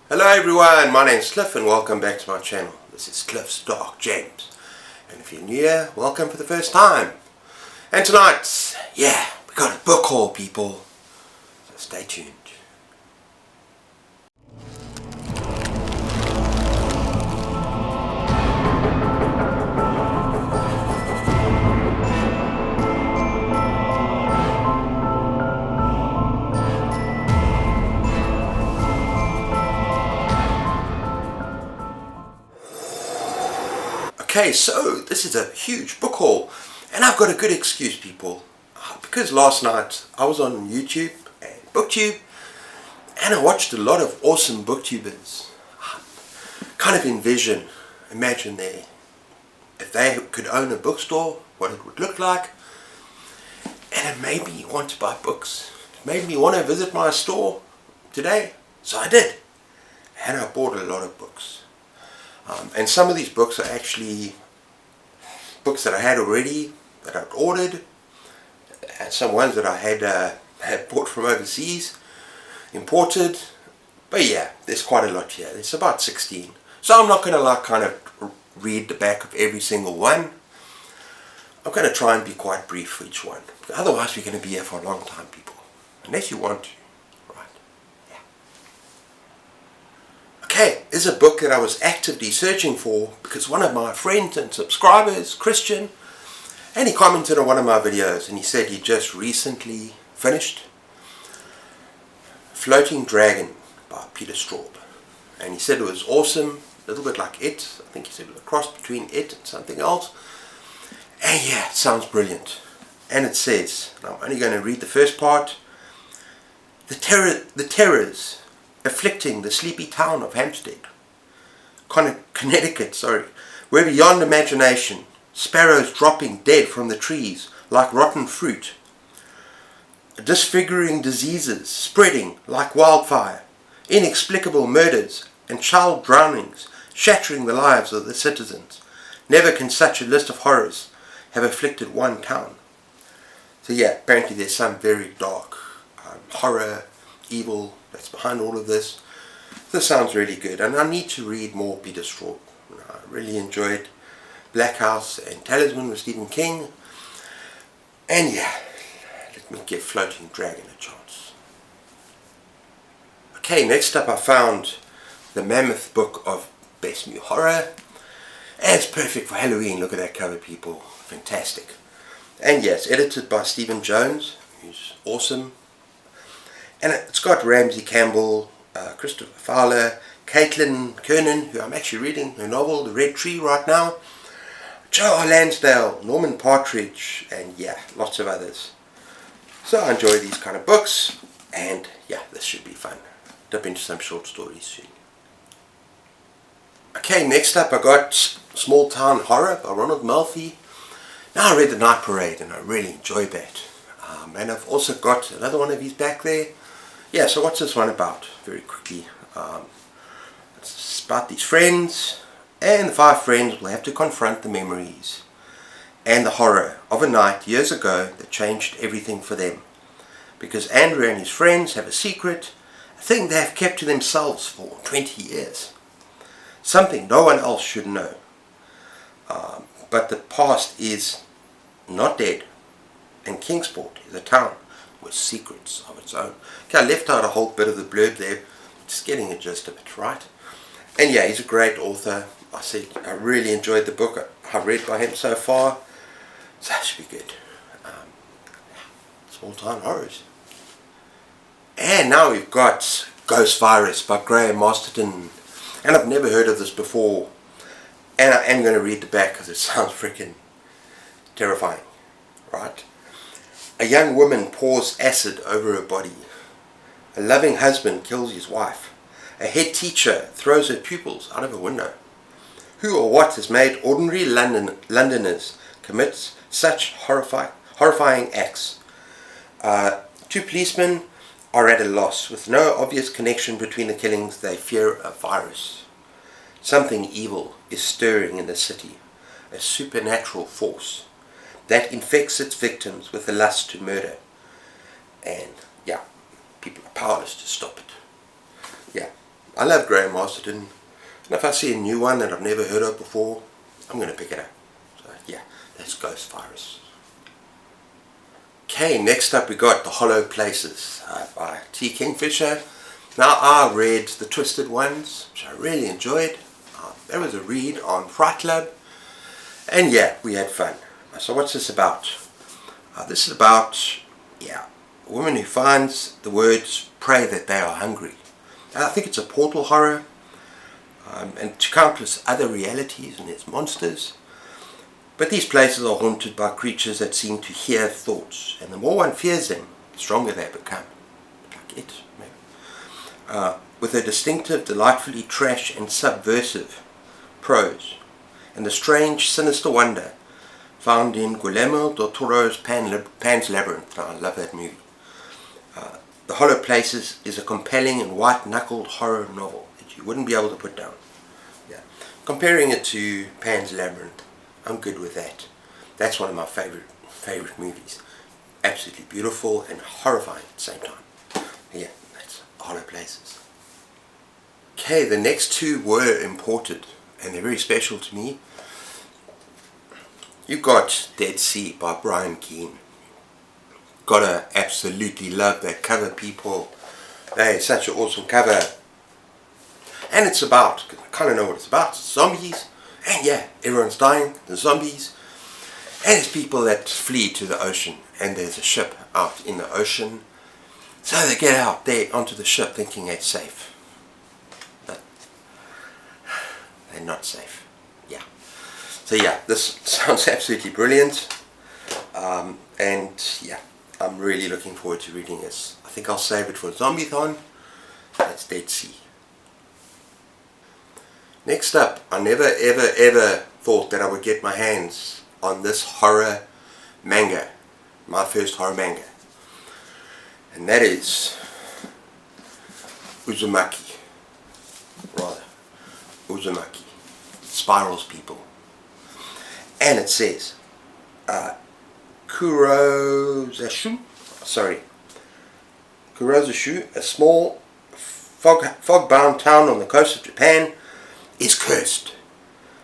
Hello everyone, my name's Cliff and welcome back to my channel. This is Cliff's Dark Gems. And if you're new here, welcome for the first time. And tonight, we got a book haul, people. So stay tuned. Okay, so this is a huge book haul, and I've got a good excuse, people, because last night I was on YouTube and booktube, and I watched a lot of awesome booktubers. Kind of imagine if they could own a bookstore, what it would look like, and it made me want to buy books. It made me want to visit my store today, so I did, and I bought a lot of books. And some of these books are actually books that I had already, that I'd ordered, and some ones that I had bought from overseas, imported. But yeah, there's quite a lot here. There's about 16. So I'm not going to kind of read the back of every single one. I'm going to try and be quite brief for each one. Otherwise we're going to be here for a long time, people. Unless you want to. Okay, this is a book that I was actively searching for because one of my friends and subscribers, Christian, and he commented on one of my videos and he said he just recently finished Floating Dragon by Peter Straub. And he said it was awesome, a little bit like It. I think he said it was a cross between It and something else. And yeah, it sounds brilliant. And it says, and I'm only going to read the first part, the terrors afflicting the sleepy town of Hampstead, Connecticut, where beyond imagination, sparrows dropping dead from the trees like rotten fruit, disfiguring diseases spreading like wildfire, inexplicable murders and child drownings shattering the lives of the citizens. Never can such a list of horrors have afflicted one town. So yeah, apparently there's some very dark horror, evil that's behind all of this. This sounds really good, and I need to read more Peter Straub. I really enjoyed Black House and Talisman with Stephen King, and yeah, let me give Floating Dragon a chance. Okay, next up I found the Mammoth Book of Best New Horror, and it's perfect for Halloween. Look at that cover, people, fantastic. And yes, edited by Stephen Jones, who's awesome. And it's got Ramsey Campbell, Christopher Fowler, Caitlin Kernan, who I'm actually reading her novel, The Red Tree, right now, Joe R. Lansdale, Norman Partridge, and yeah, lots of others. So I enjoy these kind of books, and yeah, this should be fun. Dip into some short stories soon. Okay, next up I got Small Town Horror by Ronald Malfi. Now I read The Night Parade, and I really enjoyed that. And I've also got another one of his back there. Yeah, so what's this one about? Very quickly. It's about these friends, and the 5 friends will have to confront the memories and the horror of a night years ago that changed everything for them. Because Andrew and his friends have a secret, a thing they have kept to themselves for 20 years. Something no one else should know. But the past is not dead, and Kingsport is a town with secrets of its own. Okay, I left out a whole bit of the blurb there, just getting a gist of it, right? And yeah, he's a great author. I said I really enjoyed the book I've read by him so far, so that should be good. Small Town Horrors. And now we've got Ghost Virus by Graham Masterton, and I've never heard of this before, and I am going to read the back because it sounds freaking terrifying, right? A young woman pours acid over her body. A loving husband kills his wife. A head teacher throws her pupils out of a window. Who or what has made ordinary Londoners commit such horrifying acts? 2 policemen are at a loss. With no obvious connection between the killings, they fear a virus. Something evil is stirring in the city. A supernatural force that infects its victims with the lust to murder. And yeah, people are powerless to stop it. Yeah, I love Graham Masterton, and if I see a new one that I've never heard of before, I'm going to pick it up. So yeah, that's Ghost Virus. Okay, next up we got The Hollow Places by T. Kingfisher. Now, I read The Twisted Ones, which I really enjoyed. There was a read on Fright Club, and yeah, we had fun. So what's this about? This is about, a woman who finds the words pray that they are hungry. And I think it's a portal horror, and to countless other realities and its monsters. But these places are haunted by creatures that seem to hear thoughts, and the more one fears them, the stronger they become. Like it, maybe. With a distinctive, delightfully trash and subversive prose, and the strange, sinister wonder found in Guillermo del Toro's Pan's Labyrinth. I love that movie. The Hollow Places is a compelling and white-knuckled horror novel that you wouldn't be able to put down. Yeah. Comparing it to Pan's Labyrinth, I'm good with that. That's one of my favorite movies. Absolutely beautiful and horrifying at the same time. Yeah, that's Hollow Places. Okay, the next two were imported, and they're very special to me. You've got Dead Sea by Brian Keane. Gotta absolutely love that cover, people. That is such an awesome cover. And it's about, I kind of know what it's about, zombies. And yeah, everyone's dying, the zombies. And it's people that flee to the ocean. And there's a ship out in the ocean. So they get out there onto the ship thinking it's safe. But they're not safe. Yeah. So yeah, this sounds absolutely brilliant. And yeah, I'm really looking forward to reading this. I think I'll save it for Zombie-thon. That's Dead Sea. Next up, I never ever thought that I would get my hands on this horror manga. My first horror manga. And that is Uzumaki. Uzumaki. Spirals, people. And it says Kurozashu, a small fog-bound town on the coast of Japan, is cursed.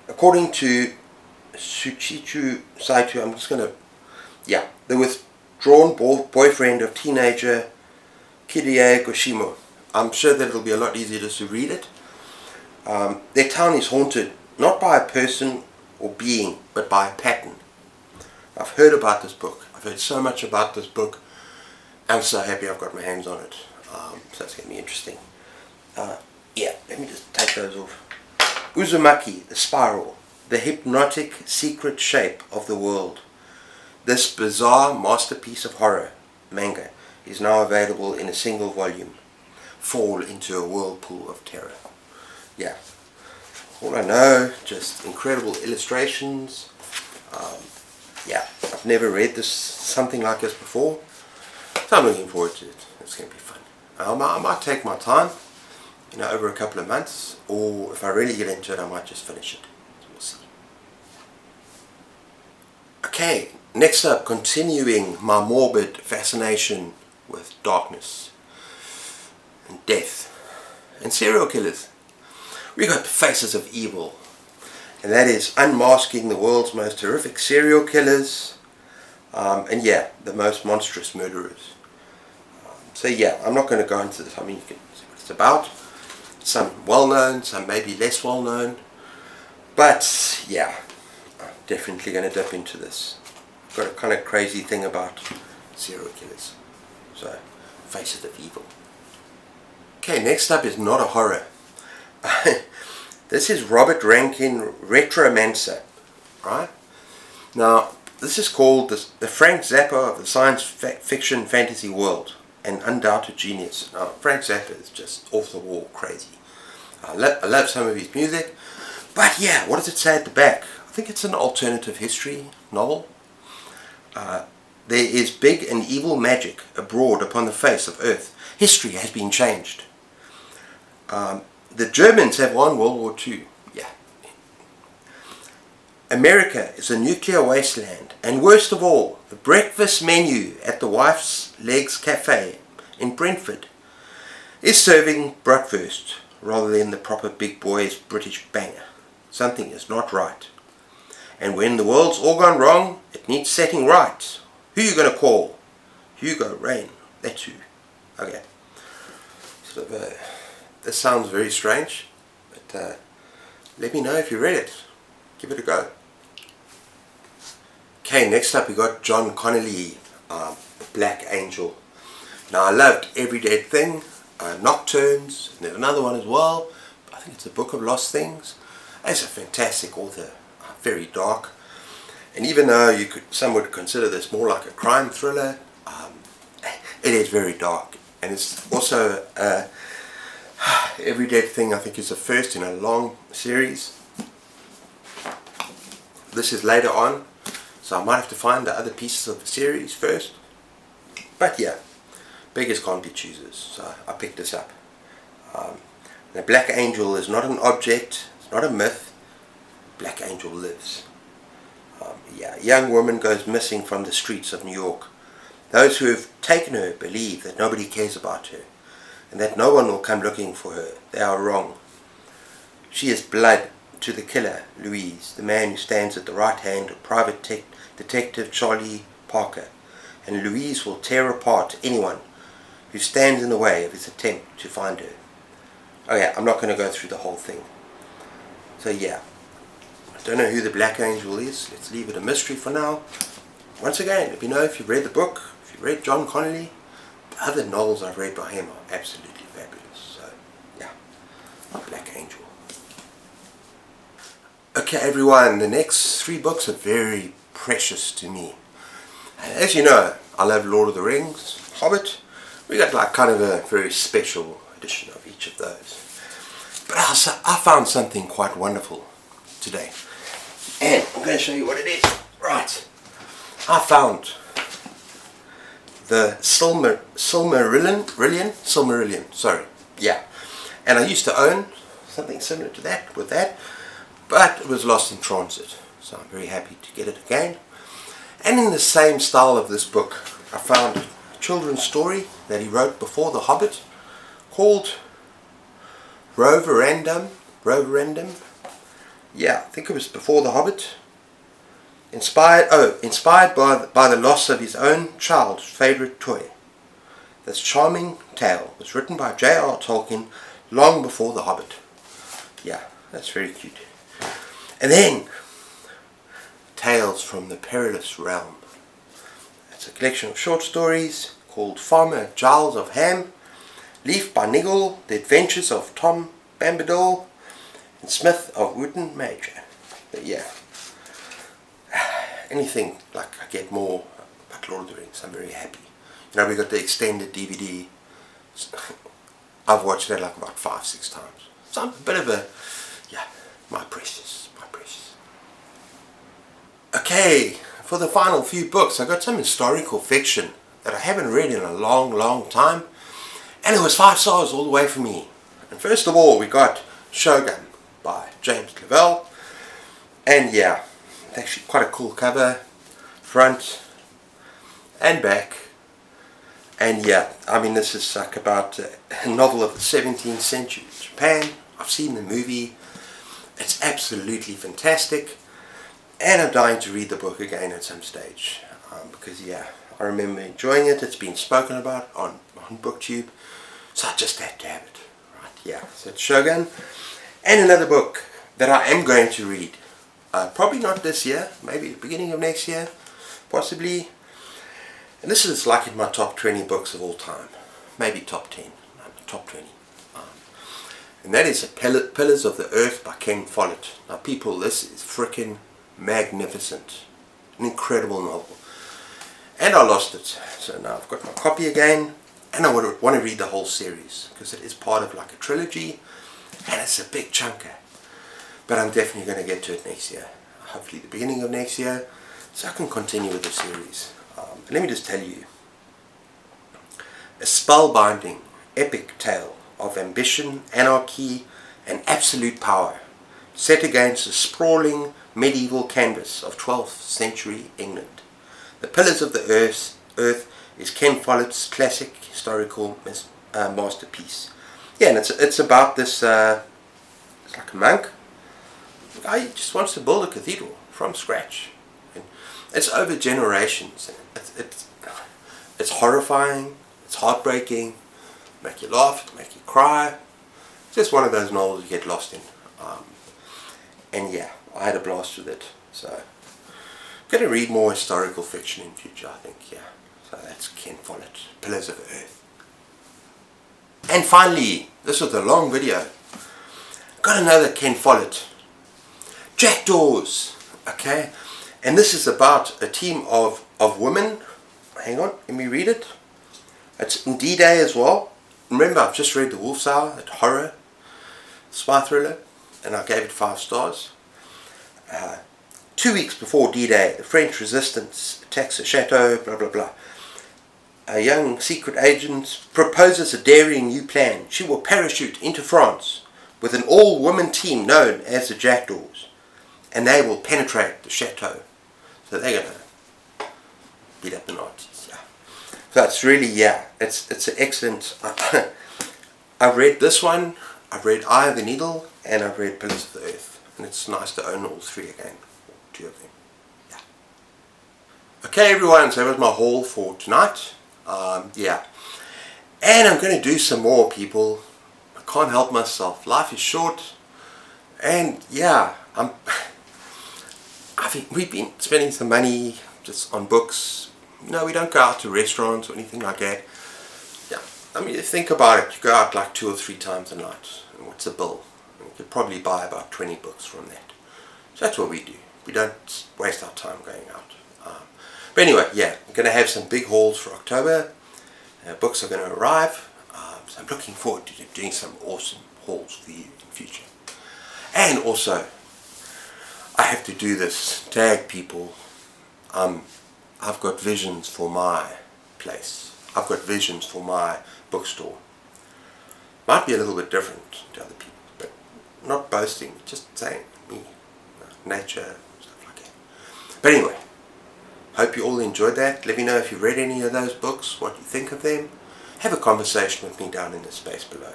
According to Tsuchichu Saito, the withdrawn boyfriend of teenager Kirie Goshimo. I'm sure that it'll be a lot easier just to read it. Their town is haunted not by a person or being, but by a pattern. I've heard about this book. I've heard so much about this book. I'm so happy I've got my hands on it. So it's going to be interesting. Let me just take those off. Uzumaki, the spiral, the hypnotic secret shape of the world. This bizarre masterpiece of horror manga is now available in a single volume. Fall into a whirlpool of terror. Yeah. All I know, just incredible illustrations. I've never read something like this before, so I'm looking forward to it. It's going to be fun. I might take my time, over a couple of months, or if I really get into it, I might just finish it. So we'll see. Okay, next up, continuing my morbid fascination with darkness and death and serial killers. We got The Faces of Evil, and that is unmasking the world's most horrific serial killers, the most monstrous murderers. I'm not going to go into this. I mean, you can see what it's about. Some well-known, some maybe less well-known, but yeah, I'm definitely going to dip into this. I've got a kind of crazy thing about serial killers. So, Faces of Evil. Okay, next up is not a horror. This is Robert Rankin Retromancer, right? Now, this is called the Frank Zappa of the science fiction fantasy world, an undoubted genius. Now, Frank Zappa is just off the wall crazy. I love some of his music, but yeah, what does it say at the back? I think it's an alternative history novel. There is big and evil magic abroad upon the face of Earth. History has been changed. The Germans have won World War II. Yeah. America is a nuclear wasteland. And worst of all, the breakfast menu at the Wife's Legs Cafe in Brentford is serving bratwurst rather than the proper big boys British banger. Something is not right. And when the world's all gone wrong, it needs setting right. Who you gonna call? Hugo Rain. That's who. Okay. Sort of, this sounds very strange, but let me know if you read it. Give it a go. Okay, next up we got John Connolly, The Black Angel. Now I loved Every Dead Thing, Nocturnes, and there's another one as well. I think it's a Book of Lost Things. He's a fantastic author, very dark. And even though some would consider this more like a crime thriller, it is very dark. And it's also Every Dead Thing, I think, is the first in a long series. This is later on, so I might have to find the other pieces of the series first. But yeah, beggars can't be choosers, so I picked this up. The Black Angel is not an object, it's not a myth. Black Angel lives. Yeah, a young woman goes missing from the streets of New York. Those who have taken her believe that nobody cares about her, and that no one will come looking for her. They are wrong. She is blood to the killer, Louise, the man who stands at the right hand of Private Detective Charlie Parker, and Louise will tear apart anyone who stands in the way of his attempt to find her. Oh yeah, I'm not going to go through the whole thing. So yeah, I don't know who the Black Angel is. Let's leave it a mystery for now. Once again, let me know if you've read the book, if you've read John Connolly. The other novels I've read by him are absolutely fabulous. So yeah, Black Angel. Okay everyone, the next 3 books are very precious to me. As you know, I love Lord of the Rings, Hobbit. We got like kind of a very special edition of each of those. But I found something quite wonderful today. And I'm going to show you what it is. Right. I found the Silmarillion, sorry. Yeah. And I used to own something similar to that, with that. But it was lost in transit. So I'm very happy to get it again. And in the same style of this book, I found a children's story that he wrote before The Hobbit called Roverandom. Yeah, I think it was before The Hobbit. Inspired by the loss of his own child's favourite toy. This charming tale was written by J.R. Tolkien long before The Hobbit. Yeah, that's very cute. And then, Tales from the Perilous Realm. It's a collection of short stories called Farmer Giles of Ham, Leaf by Niggle, The Adventures of Tom Bombadil, and Smith of Wootton Major. But yeah, anything like I get more like Lord of the Rings, I'm very happy. You know, we got the extended DVD. I've watched that like about 5-6 times. So I'm a bit of a, yeah, my precious. Okay, for the final few books, I got some historical fiction that I haven't read in a long time. And it was 5 stars all the way for me. And first of all, we got Shogun by James Clavell. And yeah, it's actually quite a cool cover, front and back. And yeah, I mean, this is like about a novel of the 17th century Japan. I've seen the movie. It's absolutely fantastic. And I'm dying to read the book again at some stage. Because yeah, I remember enjoying it. It's been spoken about on booktube. So I just had to have it. Right, yeah. So it's Shogun. And another book that I am going to read. Probably not this year. Maybe the beginning of next year. Possibly. And this is like in my top 20 books of all time. Maybe top 10. Top 20. And that is Pillars of the Earth by Ken Follett. Now people, this is freaking magnificent. An incredible novel. And I lost it. So now I've got my copy again. And I want to read the whole series. Because it is part of like a trilogy. And it's a big chunker. But I'm definitely going to get to it next year. Hopefully the beginning of next year. So I can continue with the series. Let me just tell you. A spellbinding, epic tale of ambition, anarchy, and absolute power. Set against a sprawling medieval canvas of 12th century England. The Pillars of the Earth is Ken Follett's classic historical masterpiece. yeah, and it's about this, it's like a monk. The guy just wants to build a cathedral from scratch. And it's over generations. It's horrifying, it's heartbreaking, make you laugh, make you cry. It's just one of those novels you get lost in. And yeah, I had a blast with it. So, I'm going to read more historical fiction in future, I think, yeah. So that's Ken Follett, Pillars of Earth. And finally, this was a long video. Got another Ken Follett. Jackdaws, okay? And this is about a team of women. Hang on, let me read it. It's in D-Day as well. Remember, I've just read The Wolf's Hour, that horror spy thriller, and I gave it 5 stars. 2 weeks before D-Day, the French resistance attacks a chateau, blah blah blah. A young secret agent proposes a daring new plan. She will parachute into France with an all-woman team known as the Jackdaws, and they will penetrate the chateau. So they're going to beat up the Nazis. Yeah. So it's really, yeah, it's an excellent. I've read this one, I've read Eye of the Needle, and I've read Pillars of the Earth, and it's nice to own all 3 again, 2 of them. Yeah. Okay, everyone, so that was my haul for tonight. Yeah, and I'm going to do some more, people. I can't help myself. Life is short, and yeah, we've been spending some money just on books. No, we don't go out to restaurants or anything like that. Yeah, I mean, think about it. You go out like 2 or 3 times a night, and what's a bill? You could probably buy about 20 books from that. So that's what we do. We don't waste our time going out. But anyway, yeah, I'm going to have some big hauls for October. Books are going to arrive. So I'm looking forward to doing some awesome hauls for you in future. And also, I have to do this. Tag people. I've got visions for my place. I've got visions for my bookstore. Might be a little bit different to other people, but not boasting, just saying me, nature, stuff like that. But anyway, hope you all enjoyed that. Let me know if you've read any of those books, what you think of them. Have a conversation with me down in the space below.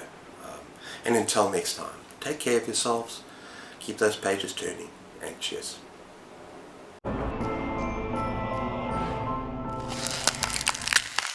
And until next time, take care of yourselves, keep those pages turning, and cheers.